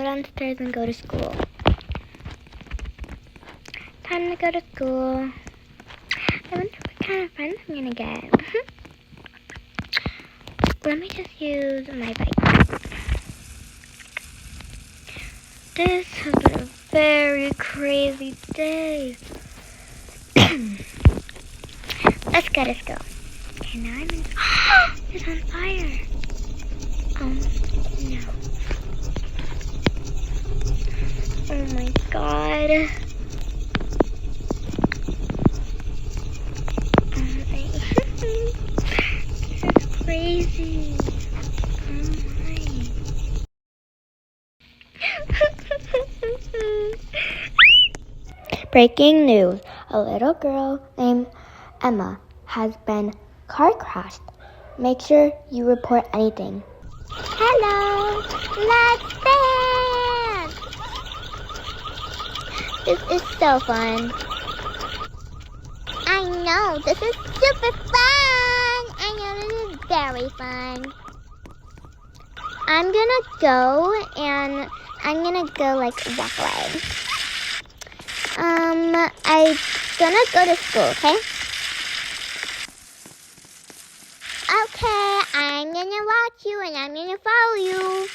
go downstairs and go to school. Time to go to school. I wonder what kind of friends I'm gonna get. Let me just use my bike. This has been a very crazy day. Let's go to school. Okay, now I'm in. It's on fire. Oh no. Oh my god. This is crazy. Oh my. Breaking news. A little girl named Emma has been car crashed. Make sure you report anything. Hello, let's dance! This is so fun. I know, this is super fun! I know, this is very fun. I'm gonna go like walk away. I'm gonna go to school, okay? Okay, I'm gonna watch you and I'm gonna follow you.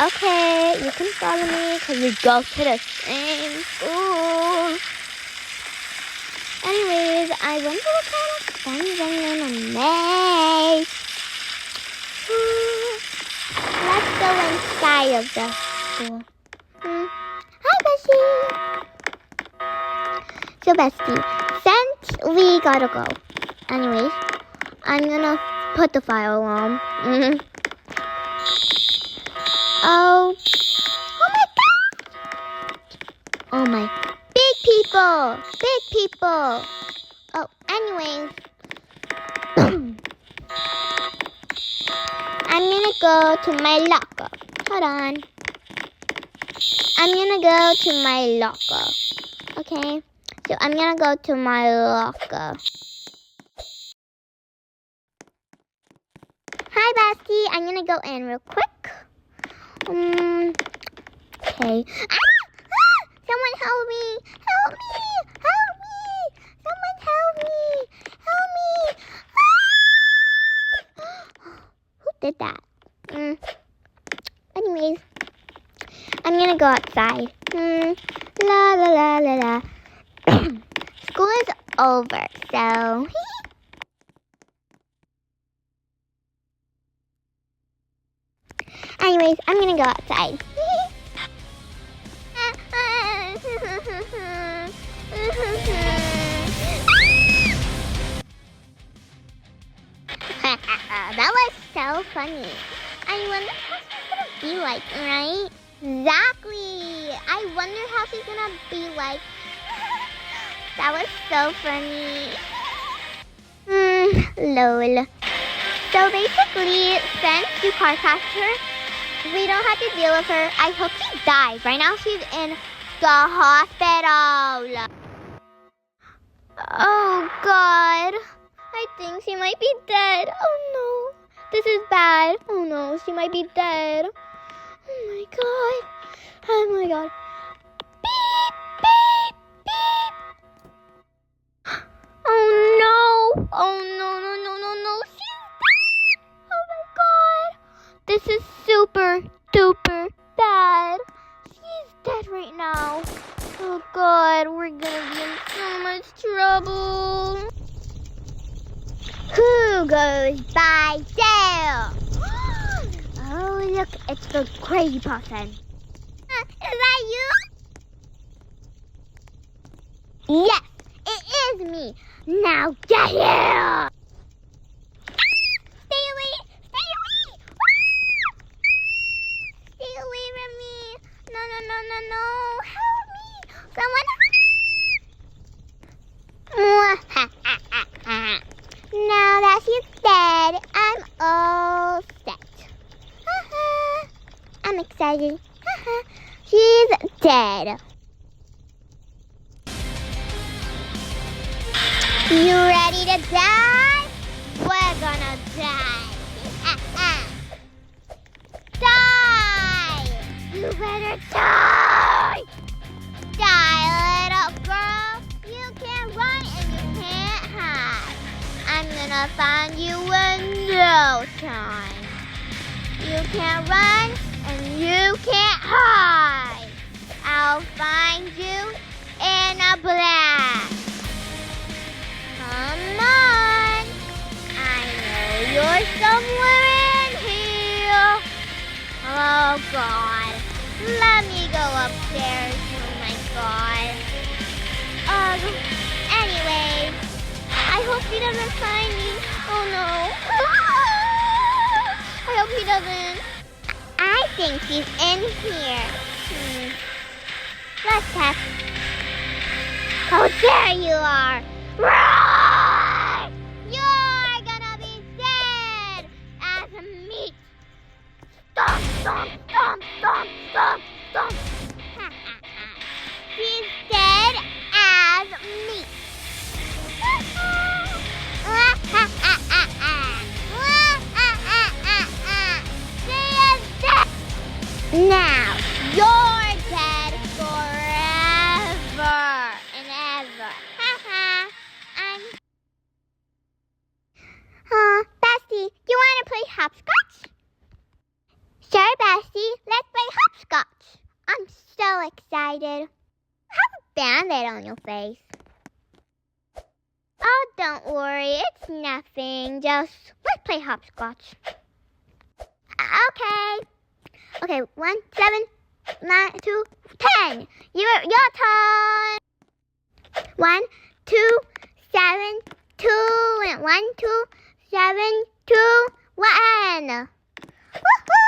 Okay, you can follow me because we go to the same school. Anyways, I wonder what kind of friends I'm gonna make. Let's go inside of the school. Hi, Bestie. So, Bestie, since we gotta go. Anyways, I'm gonna put the fire alarm. Oh my god! Oh my, big people! Oh, anyways, I'm gonna go to my locker. Hold on. I'm gonna go to my locker. Okay, so I'm gonna go to my locker. Hi, Bestie. I'm gonna go in real quick. Okay. Someone help me! Help me! Help me! Someone help me! Help me! Who did that? Anyways, I'm gonna go outside. La la la la la. School is over, so. Anyways, I'm gonna go outside. That was so funny. I wonder how she's gonna be like, right? Exactly. I wonder how she's gonna be like. That was so funny. Lol. So basically, since you car crashed her, we don't have to deal with her. I hope she dies. Right now, she's in the hospital. Oh, God. I think she might be dead. Oh, no. This is bad. Oh, no. She might be dead. Oh, my God. Oh, my God. Beep, beep, beep. Oh, no. Oh, no, no, no, no, no. She's dead. Oh, my God. This is super duper bad. She's dead right now. Oh God, we're gonna be in so much trouble. Who goes by jail? Oh look, it's the crazy person. Is that you? Yes, it is me. Now get here! Stay away! Stay away! Stay away from me! No, no, no, no, no! Help me! Someone! Now that she's dead, I'm all set. I'm excited. She's dead. You ready to die? We're gonna die. Die! You better die! Die, little girl! You can't run and you can't hide. I'm gonna find you in no time. You can't run and you can't hide. I'll find you in a blast. Come on. I know you're somewhere in here. Oh, God. Let me go upstairs. Oh, my God. Anyway, I hope he doesn't find me. Oh, no. I hope he doesn't. I think he's in here. Let's test. Oh, there you are. Roar! You're gonna be dead as meat. Stomp, stomp, stomp, stomp, stomp, stomp. He's dead as meat. Now, you're dead forever and ever. Bestie, you want to play hopscotch? Sure, Bestie, let's play hopscotch. I'm so excited. Have a band-aid on your face. Oh, don't worry, it's nothing. Just let's play hopscotch. Okay, 1, 7, 9, 2, 10. Your turn. 1, 2, 7, 2, and 1, 2, 7, 2, 1. Woohoo!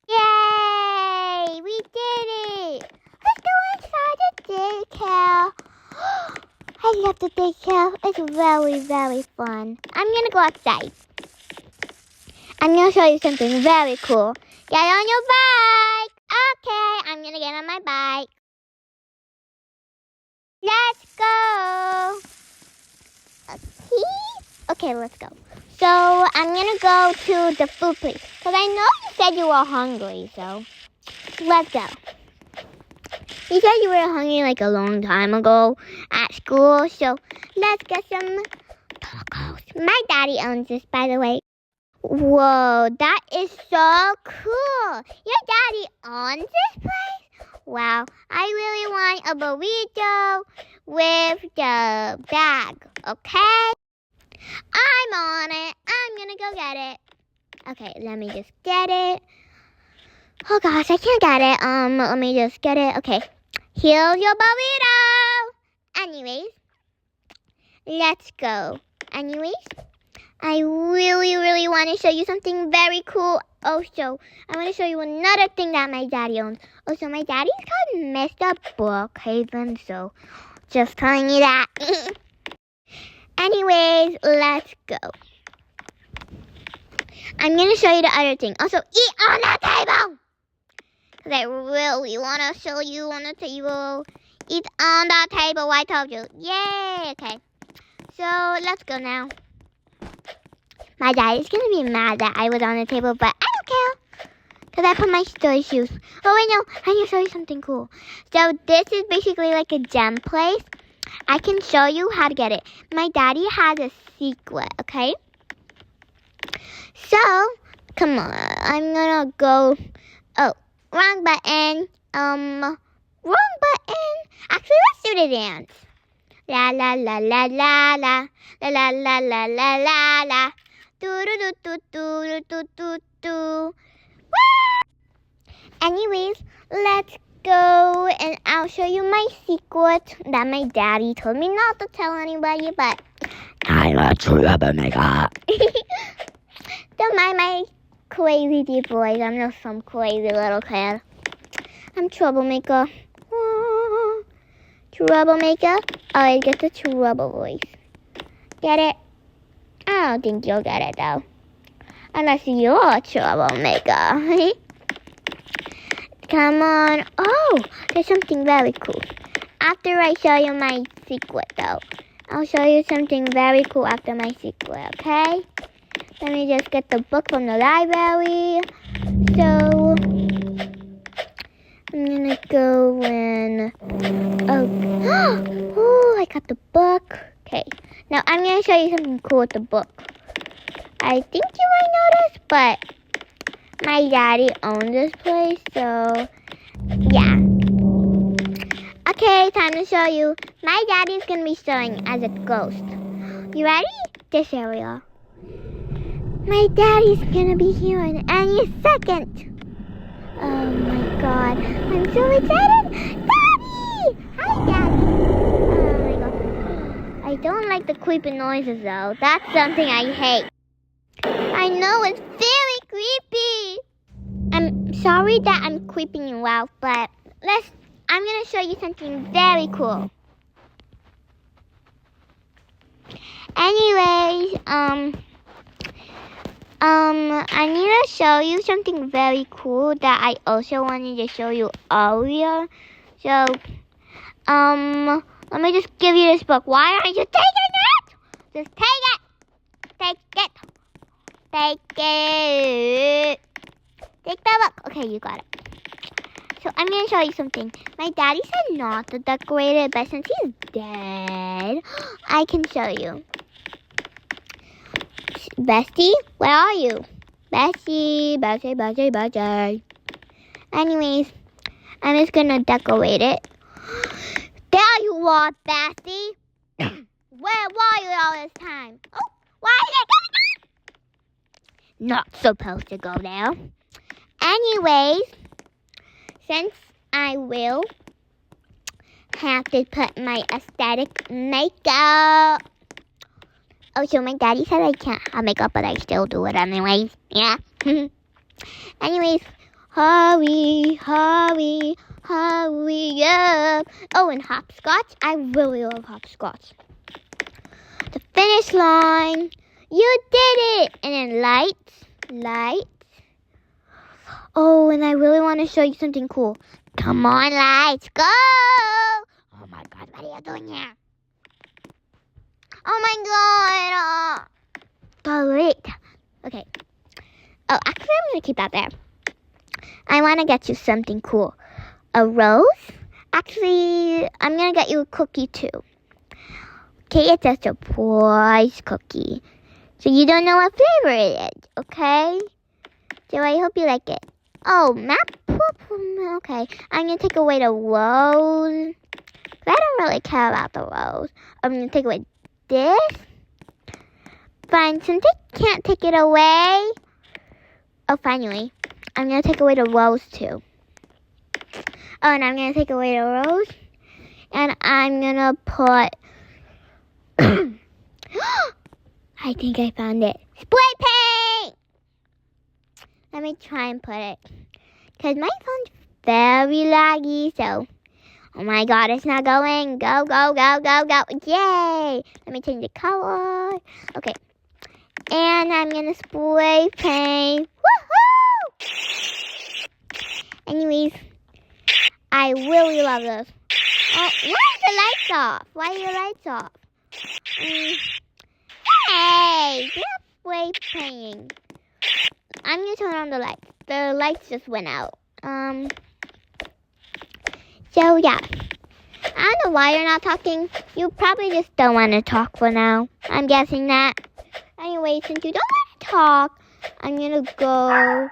Yay! We did it. Let's go inside the daycare. I love the daycare. It's very, very fun. I'm gonna go outside. I'm going to show you something very cool. Get on your bike. Okay, I'm going to get on my bike. Let's go. Okay, let's go. So, I'm going to go to the food place. Because I know you said you were hungry, so let's go. You said you were hungry like a long time ago at school, so let's get some tacos. My daddy owns this, by the way. Whoa, that is so cool. Your daddy owns this place? Wow, I really want a burrito with the bag, okay? I'm on it. I'm gonna go get it. Okay, let me just get it. Oh gosh, I can't get it. Let me just get it. Okay, here's your burrito. Anyways, let's go. I really want to show you something very cool. Also, I want to show you another thing that my daddy owns. Also, my daddy's called Mr. Brookhaven, so just telling you that. Anyways, let's go. I'm going to show you the other thing. Also, eat on the table. Because I really want to show you on the table. Eat on the table, I told you. Yay, okay. So, let's go now. My daddy's going to be mad that I was on the table, but I don't care. Because I put my story shoes. Oh, wait, no. I need to show you something cool. So, this is basically like a gem place. I can show you how to get it. My daddy has a secret, okay? So, come on. I'm going to go. Oh, wrong button. Wrong button. Actually, let's do the dance. La la la la la la. La la la la la la la. Do do do do do do do do. Anyways, let's go and I'll show you my secret that my daddy told me not to tell anybody, but I'm a troublemaker. Don't mind my crazy deep voice. I'm just some crazy little kid. I'm troublemaker. Troublemaker. I get the trouble voice. Get it? I don't think you'll get it though. Unless you're a troublemaker. Come on. Oh, there's something very cool. After I show you my secret though. I'll show you something very cool after my secret, okay? Let me just get the book from the library. So, you something cool with the book. I think you might know this, but my daddy owns this place, so yeah. Okay, time to show you. My daddy's gonna be showing as a ghost. You ready? This area. My daddy's gonna be here in any second. Oh my god, I'm so excited! Daddy! Hi, Daddy! Oh my god. I don't like the creepy noises though. That's something I hate. I know it's very creepy. I'm sorry that I'm creeping you out, but I'm gonna show you something very cool. Anyways, I need to show you something very cool that I also wanted to show you earlier. So, let me just give you this book. Why aren't you taking it? Just take it. Take it. Take it. Take the book. Okay, you got it. So I'm going to show you something. My daddy said not to decorate it, but since he's dead, I can show you. Bestie, where are you? Bestie. Anyways, I'm just going to decorate it. There you are, Bestie. Where were you all this time? Oh, why are you coming up? Not supposed to go there. Anyways, since I will have to put my aesthetic makeup. Oh, so my daddy said I can't have makeup, but I still do it anyways. Yeah. Anyways, hurry up. Oh, and hopscotch. I really love hopscotch. The finish line. You did it. And then lights. Oh, and I really want to show you something cool. Come on, lights, go! Oh my god, what are you doing here? Oh my god! Delete. Okay. Oh, actually, I'm going to keep that there. I want to get you something cool. A rose? Actually, I'm going to get you a cookie too. Okay, it's a surprise cookie. So you don't know what flavor it is, okay? So I hope you like it. Oh, okay. I'm going to take away the rose. I don't really care about the rose. I'm going to take away this. Fine, since I can't take it away. Oh, finally. I'm going to take away the rose too. Oh, and I'm going to take away the rose. And I'm going to put... I think I found it. Spray paint! Let me try and put it. Because my phone's very laggy, so... Oh my god, it's not going. Go. Yay! Let me change the color. Okay. And I'm going to spray paint. Woohoo! Anyways, I really love this. Oh, why are your lights off? Hey! Stop spray painting. I'm going to turn on the lights. The lights just went out. So, yeah. I don't know why you're not talking. You probably just don't want to talk for now. I'm guessing that. Anyway, since you don't want to talk, I'm going to go.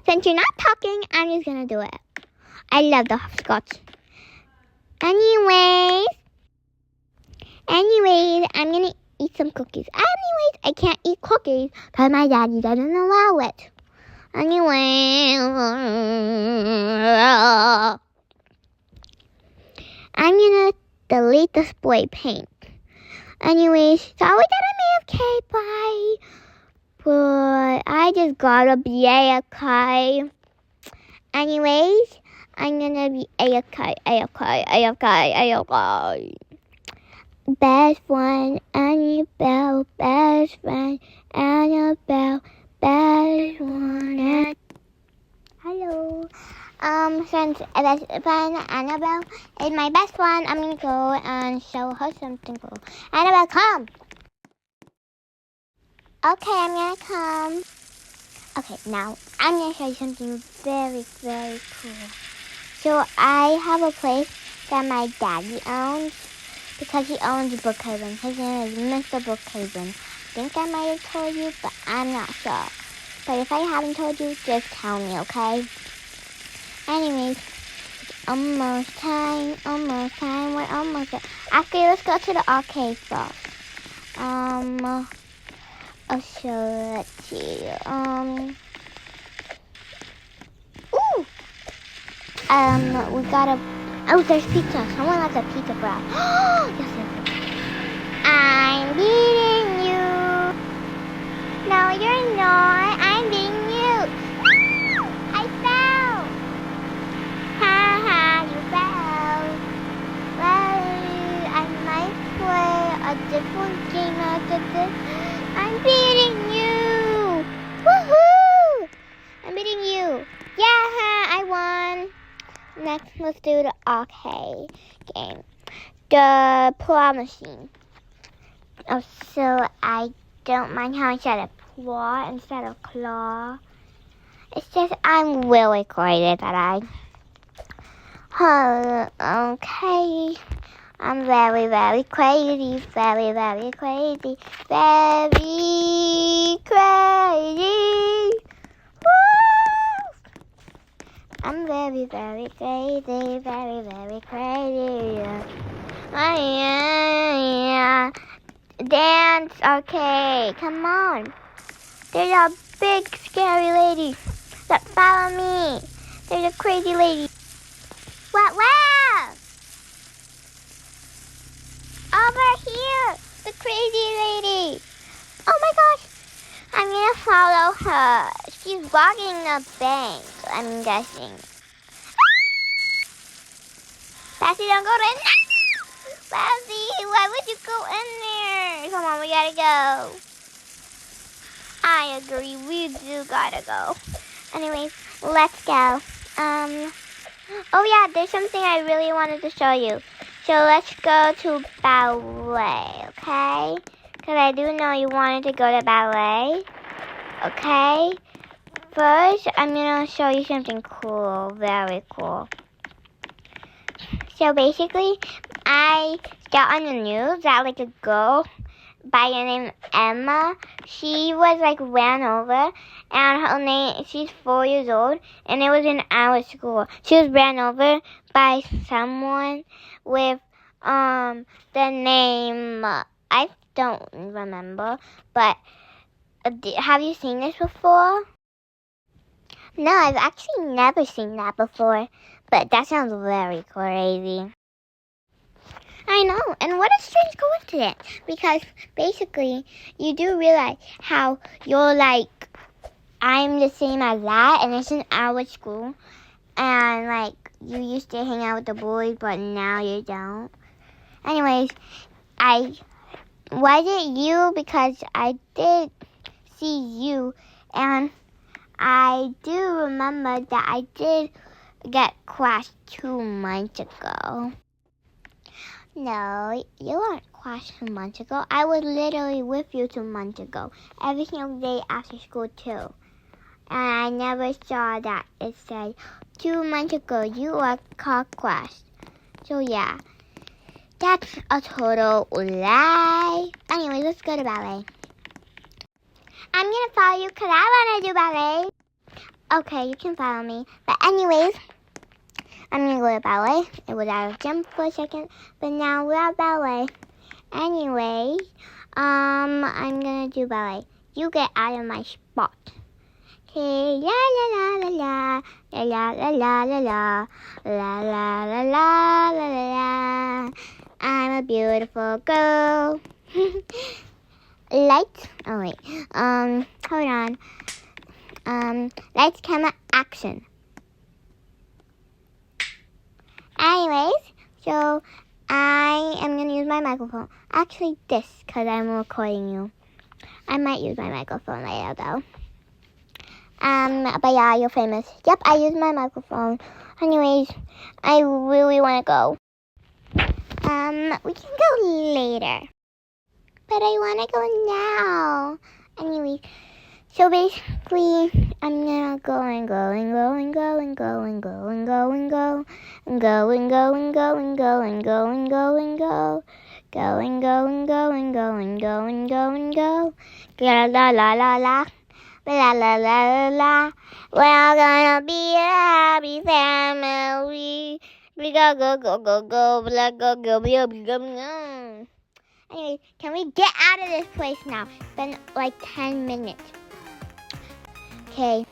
Since you're not talking, I'm just going to do it. I love the hopscotch. Anyways, I'm going to eat some cookies. Anyways, I can't eat cookies because my daddy doesn't allow it. Anyway, I'm going to delete the spray paint. Anyways, sorry that I'm AFK, bye. But I just gotta be AFK. Anyways, I'm gonna be AFK. Best friend, Annabelle. Best friend, Annabelle. Best one. Hello. Since best friend Annabelle is my best friend, I'm gonna go and show her something cool. Annabelle, come. Okay, I'm gonna come. Okay, now I'm gonna show you something very, very cool. So I have a place that my daddy owns. because he owns Brookhaven. His name is Mr. Brookhaven. I think I might have told you, but I'm not sure. But if I haven't told you, just tell me, okay? Anyways, almost time, we're almost there. Actually, let's go to the arcade first. So let's see, we gotta, there's pizza. Someone likes a pizza for us. Yes. I'm beating you. No, you're not. I'm beating you. I fell. Haha, you fell. Well, I might play a different game after this. I'm beating you. Woohoo! I'm beating you. Yeah, I won. Next, let's do the arcade game. The claw machine. So I don't mind how I said a claw instead of claw. It's just I'm really excited that okay. I'm very, very crazy. Very, very crazy. Very crazy. Woo! I'm very, very crazy. Very, very crazy. Yeah. Dance, okay, come on. There's a big scary lady that follow me. There's a crazy lady. What? Over here, the crazy lady. Oh my gosh, I'm gonna follow her. She's walking the bank, I'm guessing. Sassy, don't go in. Sassy, why would you go in there? Come on, we gotta go. I agree, we do gotta go. Anyways, let's go. Oh yeah, there's something I really wanted to show you. So let's go to ballet, okay? Because I do know you wanted to go to ballet, okay? First, I'm gonna show you something cool, very cool. So basically, I saw on the news that like a girl by the name Emma, she was like ran over, and her name, she's 4 years old, and it was in our school. She was ran over by someone with the name, I don't remember, but have you seen this before? No, I've actually never seen that before, but that sounds very crazy. I know, and what a strange coincidence, because basically, you do realize how you're like, I'm the same as that, and it's in our school, and like, you used to hang out with the boys, but now you don't. Anyways, was it you? Because I did see you, and I do remember that I did get crashed 2 months ago. No, you weren't crashed 2 months ago. I was literally with you 2 months ago. Every single day after school, too. And I never saw that it said 2 months ago you were car crashed. So, yeah. That's a total lie. Anyway, let's go to ballet. I'm going to follow you because I want to do ballet. Okay, you can follow me. But anyways, I'm going to go to ballet. It was out of gym for a second, but now we're at ballet. Anyways, I'm going to do ballet. You get out of my spot. Okay, la la la la la la la la la la la la la la la la. I'm a beautiful girl. Lights. Oh wait. Hold on. Lights, camera, action. Anyways, so I am gonna use my microphone. Actually, this, cause I'm recording you. I might use my microphone later though. But yeah, you're famous. Yep, I use my microphone. Anyways, I really want to go. We can go later. But I want to go now. Anyways, so basically, I'm gonna go and go and go and go and go and go and go and go and go and go and go and go and go and go and go and go. Go and go and go and go and go and go and go. La la la la la. La la la la la. We're all gonna be a happy family. We go go go go go. Blah, go go go go go. Anyway, can we get out of this place now? It's been like 10 minutes. Okay.